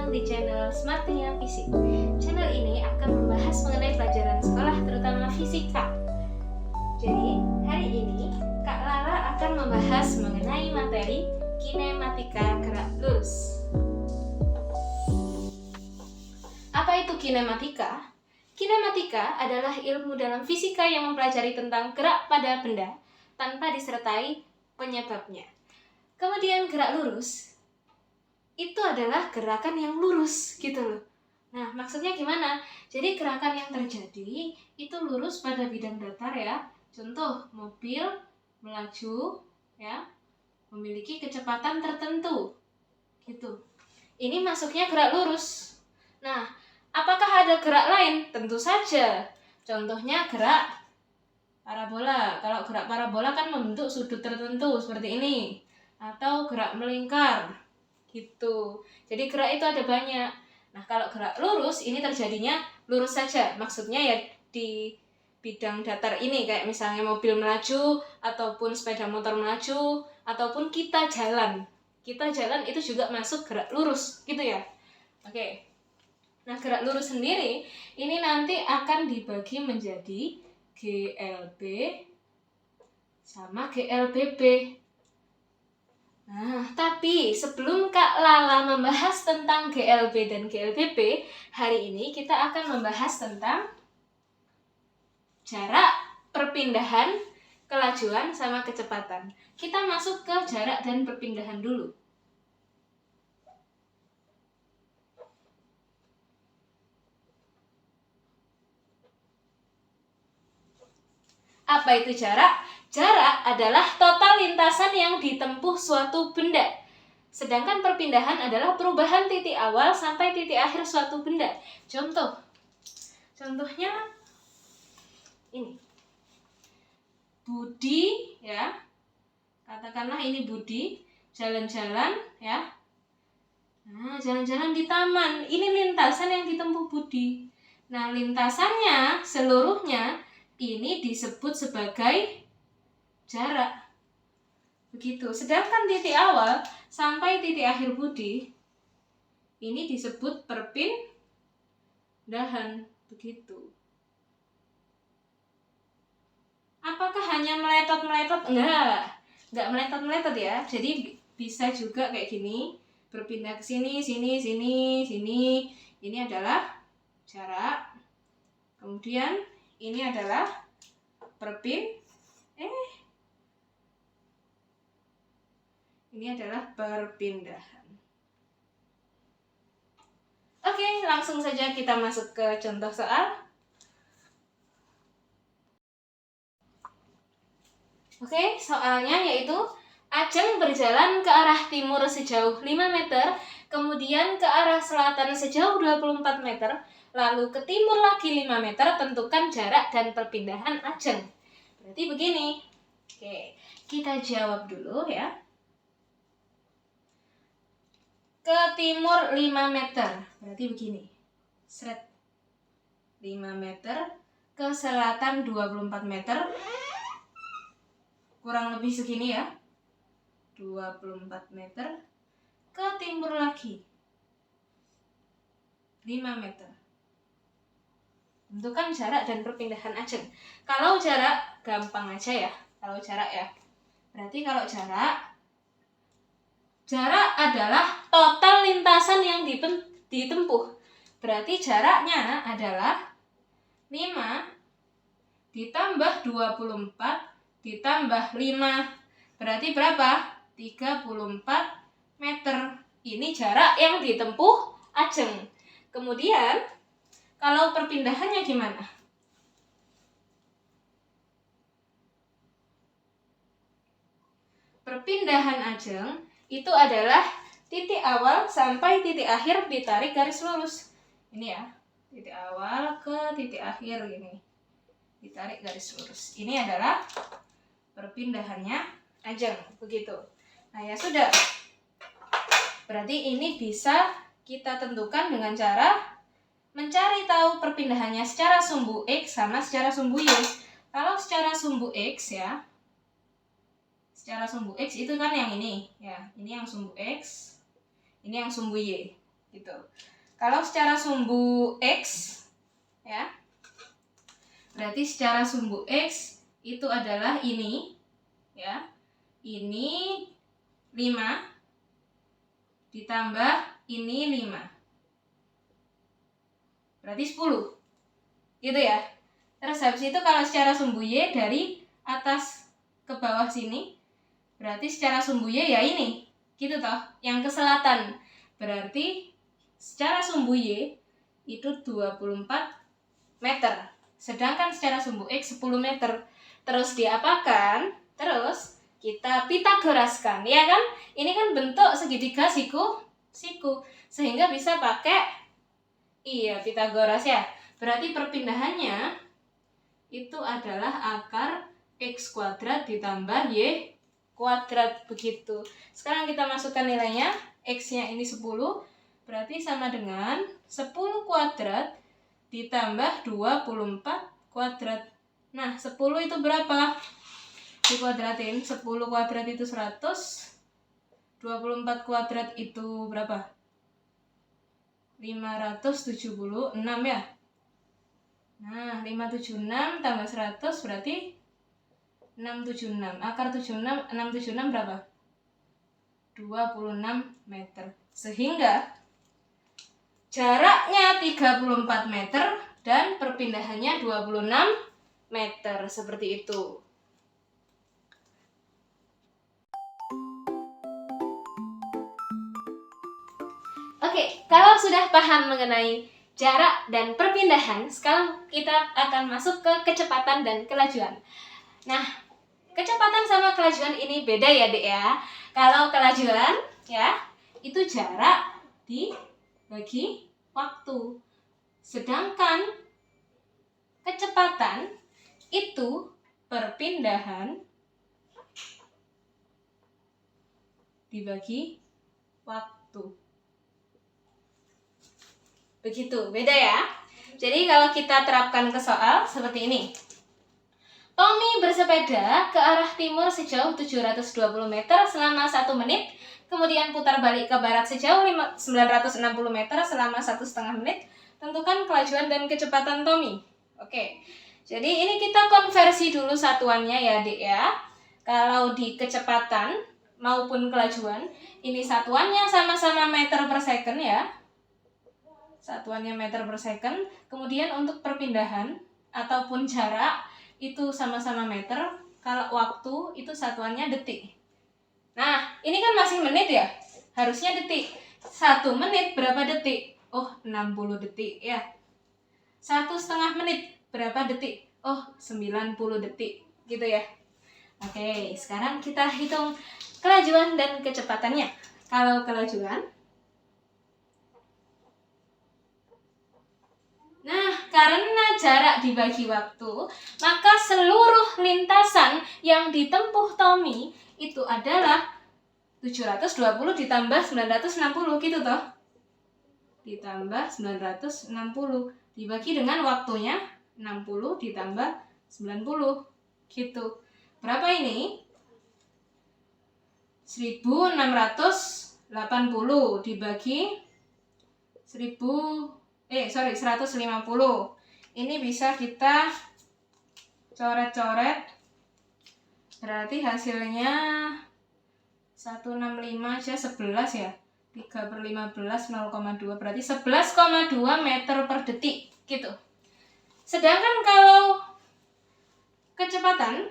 datang di channel Smartnya Fisik. Channel ini akan membahas mengenai pelajaran sekolah, terutama fisika. Jadi, hari ini Kak Lala akan membahas mengenai materi kinematika gerak lurus. Apa itu kinematika? Kinematika adalah ilmu dalam fisika yang mempelajari tentang gerak pada benda tanpa disertai penyebabnya. Kemudian gerak lurus itu adalah gerakan yang lurus gitu loh. Nah, maksudnya gimana? Jadi gerakan yang terjadi itu lurus pada bidang datar ya. Contoh, mobil melaju ya, memiliki kecepatan tertentu. Gitu. Ini masuknya gerak lurus. Nah, apakah ada gerak lain? Tentu saja. Contohnya gerak parabola. Kalau gerak parabola kan membentuk sudut tertentu seperti ini. Atau gerak melingkar. Gitu. Jadi gerak itu ada banyak. Nah, kalau gerak lurus ini terjadinya lurus saja. Maksudnya ya di bidang datar ini, kayak misalnya mobil melaju ataupun sepeda motor melaju ataupun kita jalan. Kita jalan itu juga masuk gerak lurus, gitu ya. Oke. Nah, gerak lurus sendiri ini nanti akan dibagi menjadi GLB sama GLBB. Nah, tapi sebelum Kak Lala membahas tentang GLB dan GLBB, hari ini kita akan membahas tentang jarak, perpindahan, kelajuan, sama kecepatan. Kita masuk ke jarak dan perpindahan dulu. Apa itu jarak? Jarak adalah total lintasan yang ditempuh suatu benda. Sedangkan perpindahan adalah perubahan titik awal sampai titik akhir suatu benda. Contohnya ini. Budi ya. Katakanlah ini Budi jalan-jalan ya. Nah, jalan-jalan di taman. Ini lintasan yang ditempuh Budi. Nah, lintasannya seluruhnya ini disebut sebagai jarak. Begitu. Sedangkan titik awal sampai titik akhir Budi ini disebut perpindahan. Begitu. Apakah hanya meletot-meletot? Enggak meletot-meletot ya. Jadi bisa juga kayak gini, berpindah ke sini, sini, sini, sini. Ini adalah jarak. Kemudian ini adalah ini adalah perpindahan. Oke, langsung saja kita masuk ke contoh soal. Oke, soalnya yaitu Ajeng berjalan ke arah timur sejauh 5 meter, kemudian ke arah selatan sejauh 24 meter, lalu ke timur lagi 5 meter, tentukan jarak dan perpindahan Ajeng. Berarti begini. Oke, kita jawab dulu ya. Ke timur 5 meter, berarti begini. Seret. 5 meter, ke selatan 24 meter, kurang lebih segini ya. 24 meter, ke timur lagi 5 meter. Tentukan jarak dan perpindahan Ajeng. Kalau jarak gampang aja ya. Kalau jarak ya. Berarti kalau jarak adalah total lintasan yang ditempuh. Berarti jaraknya adalah 5 ditambah 24 ditambah 5. Berarti berapa? 34 meter. Ini jarak yang ditempuh Ajeng. Kemudian kalau perpindahannya gimana? Perpindahan Ajeng itu adalah titik awal sampai titik akhir ditarik garis lurus. Ini ya, titik awal ke titik akhir ini. Ditarik garis lurus. Ini adalah perpindahannya Ajeng, begitu. Nah, ya sudah. Berarti ini bisa kita tentukan dengan cara mencari tahu perpindahannya secara sumbu X sama secara sumbu Y. Kalau secara sumbu X ya, secara sumbu X itu kan yang ini ya, ini yang sumbu X, ini yang sumbu Y. gitu. Kalau secara sumbu X ya, berarti secara sumbu X itu adalah ini ya. Ini 5 ditambah ini 5. Berarti 10. Gitu ya. Terus habis itu kalau secara sumbu Y dari atas ke bawah sini, berarti secara sumbu Y ya ini. Gitu toh, yang ke selatan. Berarti secara sumbu Y itu 24 meter. Sedangkan secara sumbu X 10 meter. Terus diapakan? Terus kita Pitagoraskan, ya kan? Ini kan bentuk segitiga siku. Sehingga bisa pakai Pitagoras ya. Berarti perpindahannya itu adalah akar X kuadrat ditambah Y kuadrat, begitu. Sekarang kita masukkan nilainya. X-nya ini 10, berarti sama dengan 10 kuadrat ditambah 24 kuadrat. Nah, 10 itu berapa? Dikuadratin, 10 kuadrat itu 100, 24 kuadrat itu berapa? 576 ya. Nah, 576 tambah 100 berarti 676. Akar 676 berapa? 26 meter. Sehingga jaraknya 34 meter dan perpindahannya 26 meter. Seperti itu. Oke, kalau sudah paham mengenai jarak dan perpindahan, sekarang kita akan masuk ke kecepatan dan kelajuan. Nah, kecepatan sama kelajuan ini beda ya, Dek ya. Kalau kelajuan ya, itu jarak dibagi waktu. Sedangkan kecepatan itu perpindahan dibagi waktu. Begitu, beda ya. Jadi kalau kita terapkan ke soal seperti ini. Tommy bersepeda ke arah timur sejauh 720 meter selama 1 menit, kemudian putar balik ke barat sejauh 960 meter selama 1,5 menit. Tentukan kelajuan dan kecepatan Tommy. Oke, jadi ini kita konversi dulu satuannya ya, Dek ya. Kalau di kecepatan maupun kelajuan, ini satuannya sama-sama meter per second ya. Satuannya meter per second. Kemudian untuk perpindahan ataupun jarak itu sama-sama meter. Kalau waktu itu satuannya detik. Nah, ini kan masih menit ya. Harusnya detik. 1 menit berapa detik? Oh, 60 detik ya. 1,5 menit berapa detik? Oh, 90 detik. Gitu ya. Oke, sekarang kita hitung kelajuan dan kecepatannya. Kalau kelajuan, nah, karena jarak dibagi waktu, maka seluruh lintasan yang ditempuh Tommy itu adalah 720 ditambah 960 gitu toh. Ditambah 960 dibagi dengan waktunya 60 ditambah 90 gitu. Berapa ini? 1680 dibagi 150. Ini bisa kita coret-coret. Berarti hasilnya 165 aja 11 ya. 3/15 0,2 berarti 11,2 meter per detik gitu. Sedangkan kalau kecepatan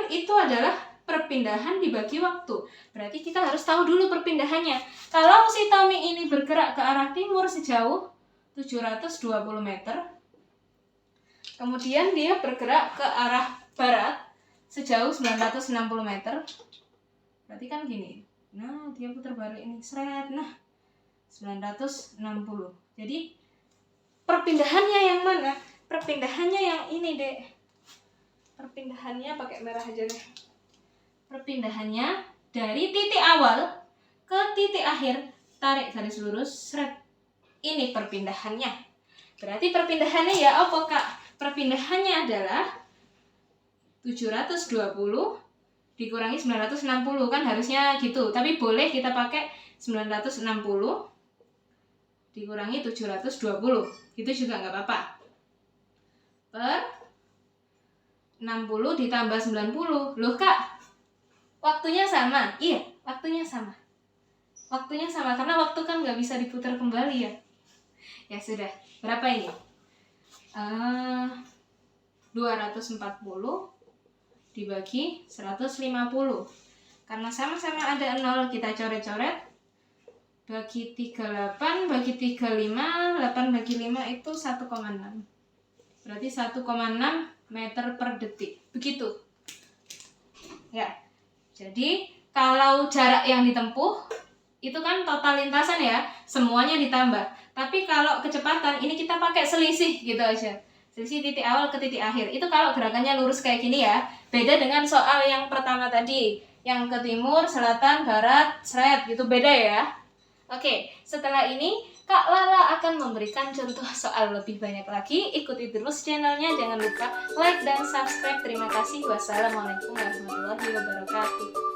itu adalah perpindahan dibagi waktu. Berarti kita harus tahu dulu perpindahannya. Kalau si Tommy ini bergerak ke arah timur sejauh 720 meter, kemudian dia bergerak ke arah barat sejauh 960 meter, berarti kan gini. Nah, dia putar balik ini, seret. Nah, 960. Jadi perpindahannya yang mana? Perpindahannya yang ini, Dek. Perpindahannya pakai merah aja deh. Perpindahannya dari titik awal ke titik akhir, tarik garis lurus, seret. Ini perpindahannya. Berarti perpindahannya ya apa, Kak? Perpindahannya adalah 720 dikurangi 960 kan harusnya gitu. Tapi boleh kita pakai 960 dikurangi 720. Itu juga nggak apa-apa. Per 60 ditambah 90. Loh Kak, waktunya sama? Iya, waktunya sama. Waktunya sama, karena waktu kan nggak bisa diputar kembali ya. Ya sudah, berapa ini? 240 dibagi 150. Karena sama-sama ada 0, kita coret-coret. Bagi 38, bagi 35, 8 bagi 5 itu 1,6. Berarti 1,6 meter per detik. Begitu. Ya. Jadi, kalau jarak yang ditempuh, itu kan total lintasan ya, semuanya ditambah. Tapi kalau kecepatan, ini kita pakai selisih gitu aja. Selisih titik awal ke titik akhir. Itu kalau gerakannya lurus kayak gini ya. Beda dengan soal yang pertama tadi. Yang ke timur, selatan, barat, seret gitu, beda ya. Oke, setelah ini Kak Lala akan memberikan contoh soal lebih banyak lagi. Ikuti terus channelnya, jangan lupa like dan subscribe. Terima kasih. Wassalamualaikum warahmatullahi wabarakatuh.